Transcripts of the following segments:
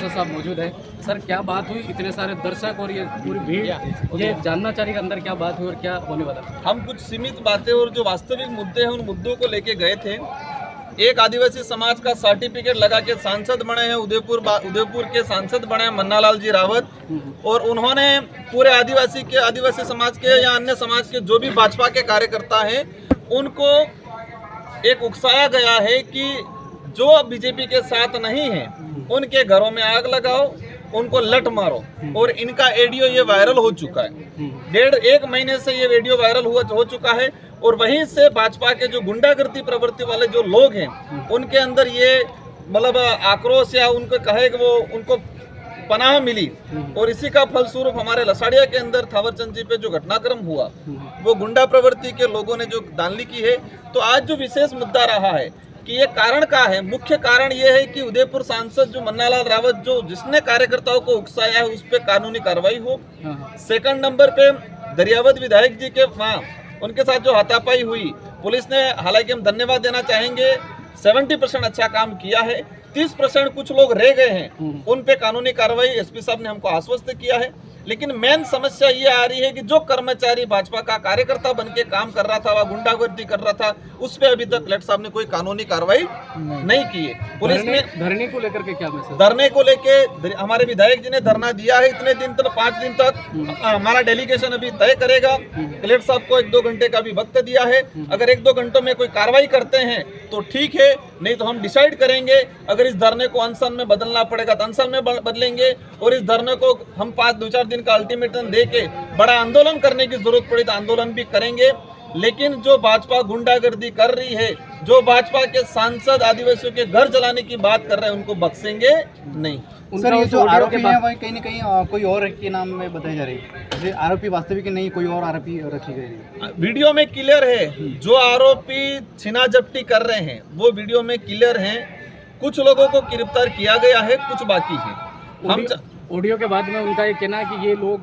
सांसद साहब मौजूद है। सर, क्या बात हुई? इतने सारे दर्शक और ये पूरी भीड़, ये जानना चाहिए कि अंदर क्या बात हुई और क्या होने वाला। हम कुछ सीमित बातें और जो वास्तविक मुद्दे हैं उन मुद्दों को लेके गए थे। एक आदिवासी समाज का सर्टिफिकेट लगा के सांसद बने हैं, उदयपुर के सांसद बने हैं मन्नालाल जी रावत, और उन्होंने पूरे आदिवासी समाज के या अन्य समाज के जो भी भाजपा के कार्यकर्ता हैं उनको एक उकसाया गया है कि जो बीजेपी के साथ नहीं है उनके घरों में आग लगाओ, उनको लट मारो। और इनका ऑडियो ये वायरल हो चुका है, 1.5 महीने से ये वीडियो वायरल हो चुका है। और वहीं से भाजपा के जो गुंडागर्दी प्रवृत्ति वाले जो लोग हैं उनके अंदर ये मतलब आक्रोश या उनको कहे कि वो उनको पनाह मिली। और इसी का फलस्वरूप हमारे लसाड़िया के अंदर थावरचंद जी पे जो घटनाक्रम हुआ वो गुंडा प्रवृत्ति के लोगों ने जो दानली की है। तो आज जो विशेष मुद्दा रहा है कि ये कारण का है, मुख्य कारण ये है कि उदयपुर सांसद जो मन्नालाल रावत जो जिसने कार्यकर्ताओं को उकसाया है उस पर कानूनी कार्रवाई हो। सेकंड नंबर पे दरियावत विधायक जी के वहाँ उनके साथ जो हाथापाई हुई, पुलिस ने, हालांकि हम धन्यवाद देना चाहेंगे, 70% अच्छा काम किया है, 30% कुछ लोग रह गए हैं, उन पे कानूनी कार्रवाई एसपी साहब ने हमको आश्वस्त किया है। लेकिन मेन समस्या ये आ रही है कि जो कर्मचारी भाजपा का कार्यकर्ता बन के काम कर रहा था, वह गुंडागर्दी कर रहा था, उस पे अभी तक कलेक्टर साहब ने कोई कानूनी कार्रवाई नहीं की है। पुलिस ने धरने को लेकर के क्या मैसेज? धरने को लेके हमारे विधायक जी ने धरना दिया है इतने दिन तक, 5 दिन तक। हमारा डेलीगेशन अभी तय करेगा। कलेक्टर साहब को 1-2 घंटे का भी वक्त दिया है। अगर 1-2 घंटों में कोई कार्रवाई करते हैं तो ठीक है, नहीं तो हम डिसाइड करेंगे। अगर इस धरने को अनशन में बदलना पड़ेगा तो अनशन में बदलेंगे, और इस धरने को हम 2-4 दिन का अल्टीमेटम दे के बड़ा आंदोलन करने की जरूरत पड़ी तो आंदोलन भी करेंगे। लेकिन जो भाजपा गुंडागर्दी कर रही है, जो भाजपा के सांसद आदिवासियों के घर जलाने की बात कर रहे हैं, उनको बख्शेंगे नहीं। सर, ये जो आरोपी हैं वही कहीं न कहीं कोई और के नाम में बताई जा रही है, आरोपी वास्तविक नहीं, कोई और आरोपी रखी गई। वीडियो में क्लियर है, जो आरोपी छिना झपटी कर रहे हैं वो वीडियो में क्लियर हैं। कुछ लोगों को गिरफ्तार किया गया है, कुछ बाकी है। हम ऑडियो के बाद में उनका ये कहना है कि ये लोग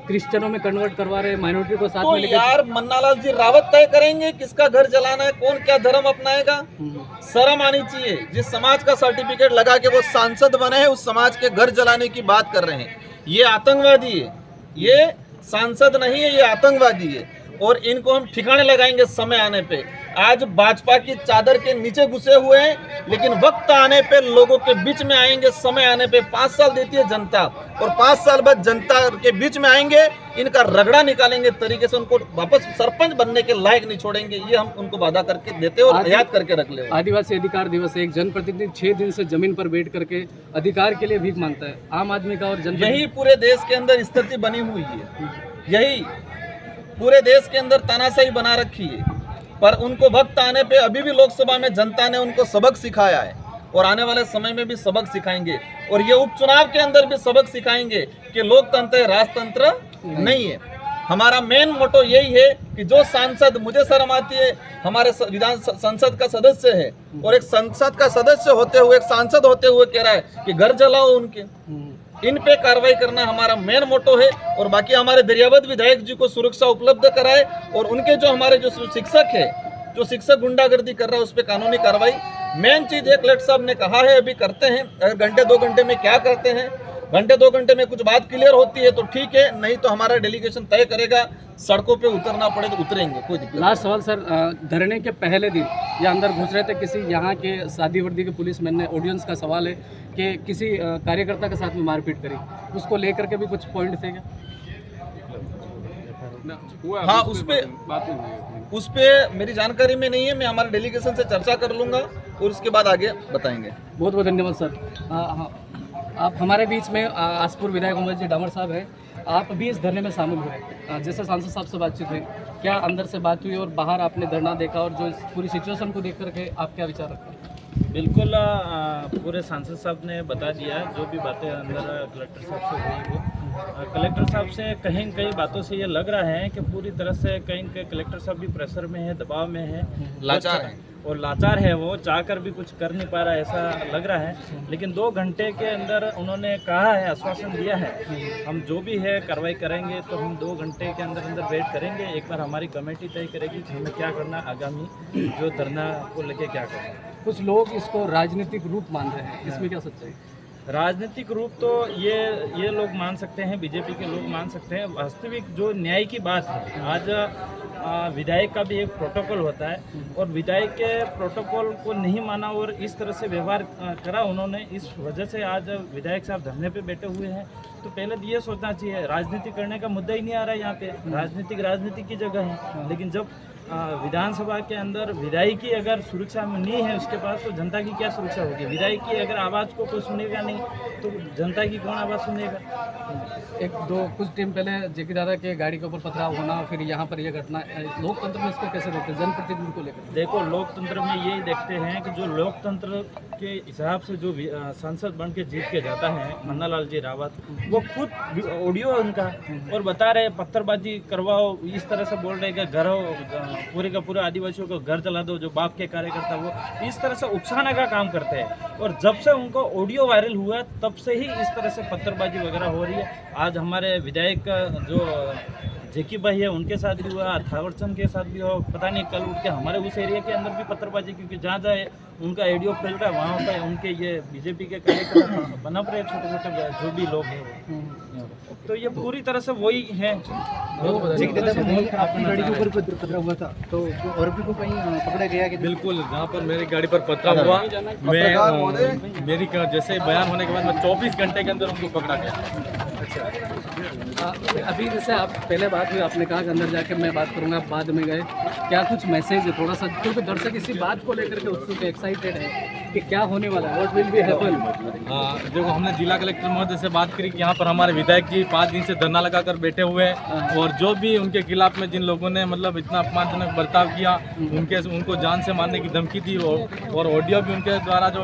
क्रिश्चियनों में कन्वर्ट करवा रहे हैं, माइनॉरिटी को साथ में लेकर। यार, मन्नालाल जी रावत तय करेंगे किसका घर जलाना है, कौन क्या धर्म अपनाएगा। शर्म आनी चाहिए। जिस समाज का सर्टिफिकेट लगा के वो सांसद बने हैं, उस समाज के घर जलाने की बात कर रहे हैं। ये आतंकवादी है, ये सांसद नहीं है, ये आतंकवादी है। और इनको हम ठिकाने लगाएंगे समय आने पे। आज भाजपा की चादर के नीचे घुसे हुए हैं, लेकिन वक्त आने पे लोगों के बीच में आएंगे। समय आने पे 5 साल देती है जनता, और 5 साल बाद जनता के बीच में आएंगे, इनका रगड़ा निकालेंगे तरीके से, उनको वापस सरपंच बनने के लायक नहीं छोड़ेंगे। ये हम उनको वादा करके देते और याद करके रख ले। आदिवासी अधिकार दिवस, एक जनप्रतिनिधि 6 दिन से जमीन पर बैठ करके अधिकार के लिए भीख मांगता है। आम आदमी का और जनता, यही पूरे देश के अंदर स्थिति बनी हुई है। यही पूरे देश के अंदर तानाशाही बना रखी है। पर उनको वक्त आने पे अभी भी लोकसभा में जनता ने उनको सबक सिखाया है, और आने वाले समय में भी सबक सिखाएंगे। और ये उपचुनाव के अंदर भी सबक सिखाएंगे कि लोकतंत्र राजतंत्र नहीं है। हमारा मेन मोटो यही है कि जो सांसद, मुझे शर्म आती है, हमारे संसद का सदस्य है, और एक संसद का सदस्य होते हुए, एक सांसद होते हुए कह रहा है कि घर जलाओ उनके। इन पे कार्रवाई करना हमारा मेन मोटो है। और बाकी हमारे दरियावत विधायक जी को सुरक्षा उपलब्ध कराए, और उनके जो हमारे जो शिक्षक है, जो शिक्षक गुंडागर्दी कर रहा है, उस पर कानूनी कार्रवाई। मेन चीज है, कलेक्टर साहब ने कहा है अभी करते हैं। अगर 1-2 घंटे में क्या करते हैं, 1-2 घंटे में कुछ बात क्लियर होती है तो ठीक है, नहीं तो हमारा डेलीगेशन तय करेगा। सड़कों पे उतरना पड़े तो उतरेंगे, कोई दिक्कत। लास्ट सवाल सर, धरने के पहले दिन या अंदर घुस रहे थे किसी यहाँ के सादी वर्दी के पुलिसमैन ने, ऑडियंस का सवाल है कि किसी कार्यकर्ता के साथ में मारपीट करी, उसको लेकर के भी कुछ पॉइंट थे क्या? हाँ, उस पे मेरी जानकारी में नहीं है। मैं हमारे डेलीगेशन से चर्चा कर लूँगा और उसके बाद आगे बताएंगे। बहुत बहुत धन्यवाद सर। आप हमारे बीच में आसपुर विधायक अमर जी डामर साहब हैं, आप भी इस धरने में शामिल हुए। जैसे सांसद साहब से बातचीत हुई, क्या अंदर से बात हुई और बाहर आपने धरना देखा, और जो इस पूरी सिचुएशन को देख करके आप क्या विचार रखते हैं? बिल्कुल, पूरे सांसद साहब ने बता दिया जो भी बातें अंदर कलेक्टर साहब से हुई वो। कलेक्टर साहब से कहीं न कहीं बातों से ये लग रहा है कि पूरी तरह से कहीं न कहीं कलेक्टर साहब भी प्रेशर में है, दबाव में है, लाचार है, और लाचार है। वो चाहकर भी कुछ कर नहीं पा रहा है, ऐसा लग रहा है। लेकिन 2 घंटे के अंदर उन्होंने कहा है, आश्वासन दिया है, हम जो भी है कार्रवाई करेंगे। तो हम 2 घंटे के अंदर वेट करेंगे। एक बार हमारी कमेटी तय करेगी कि हमें क्या करना, आगामी जो धरना को लेके क्या करना। कुछ लोग इसको राजनीतिक रूप मान रहे हैं, इसमें क्या सच्चाई? राजनीतिक रूप तो ये लोग मान सकते हैं, बीजेपी के लोग मान सकते हैं। वास्तविक जो न्याय की बात है, आज विधायक का भी एक प्रोटोकॉल होता है और विधायक के प्रोटोकॉल को नहीं माना और इस तरह से व्यवहार करा उन्होंने, इस वजह से आज विधायक साहब धरने पे बैठे हुए हैं। तो पहले तो ये सोचना चाहिए, राजनीति करने का मुद्दा ही नहीं आ रहा है यहाँ पे, राजनीति की जगह है। लेकिन जब विधानसभा के अंदर विधायक की अगर सुरक्षा में नहीं है उसके पास, तो जनता की क्या सुरक्षा होगी? विधायक की अगर आवाज़ को कोई सुनेगा नहीं तो जनता की कौन आवाज़ सुनेगा? कुछ टाइम पहले जेपी दादा के गाड़ी के ऊपर पथराव होना, फिर यहाँ पर यह घटना, लोकतंत्र में इसको कैसे देखते हैं, जनप्रतिनिधि को लेकर? देखो, लोकतंत्र में यही देखते हैं कि जो लोकतंत्र के हिसाब से जो सांसद बन के जीत के जाता है मन्नालाल जी रावत, वो खुद ऑडियो उनका और बता रहे पत्थरबाजी करवाओ, इस तरह से बोल रहे कि घर पूरे का पूरे आदिवासियों को घर जला दो, जो बाप के कार्यकर्ता वो इस तरह से उकसाने का काम करते हैं। और जब से उनको ऑडियो वायरल हुआ तब से ही इस तरह से पत्थरबाजी वगैरह हो रही है। आज हमारे विधायक का जो जेकी भाई है उनके साथ भी हुआ, थावरचंद के साथ भी हो, पता नहीं कल उठ के हमारे उस एरिया के अंदर भी पत्थरबाजी, क्योंकि जहाँ जहाँ उनका ऑडियो फैल रहा है वहाँ पर उनके ये बीजेपी के कार्यकर्ता बना रहे, छोटे छोटे जो भी लोग हैं, तो ये पूरी तरह से वही है। आपकी गाड़ी के ऊपर पथरा हुआ था, तो और भी को कहीं पकड़ा गया कि? बिल्कुल, जहाँ पर मेरी गाड़ी पर पथराव हुआ, मैं मेरी जैसे बयान होने के बाद मैं 24 घंटे के अंदर उनको पकड़ा गया। अभी जैसे आप पहले बात हुई, आपने कहा कि अंदर जाके मैं बात करूंगा, बाद में गए, क्या कुछ मैसेज है थोड़ा सा, क्योंकि दर्शक इसी बात को लेकर के उत्सुक है, एक्साइटेड है कि क्या होने वाला है, व्हाट विल बी हैपन? देखो, हमने जिला कलेक्टर महोदय से बात करी कि यहाँ पर हमारे विधायक जी 5 दिन से धरना लगाकर बैठे हुए हैं और जो भी उनके खिलाफ में जिन लोगों ने मतलब इतना अपमानजनक बर्ताव किया, उनको जान से मारने की धमकी दी और ऑडियो भी उनके द्वारा जो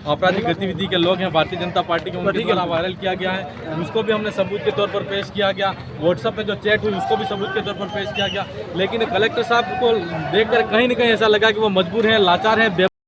आपराधिक गतिविधि के लोग हैं भारतीय जनता पार्टी के, उनके द्वारा वायरल किया गया है, उसको भी हमने सबूत के तौर पर पेश किया गया। व्हाट्सएप में जो चैट हुई उसको भी सबूत के तौर पर पेश किया गया। लेकिन कलेक्टर साहब को देखकर कहीं न कहीं ऐसा लगा कि वो मजबूर हैं, लाचार हैं,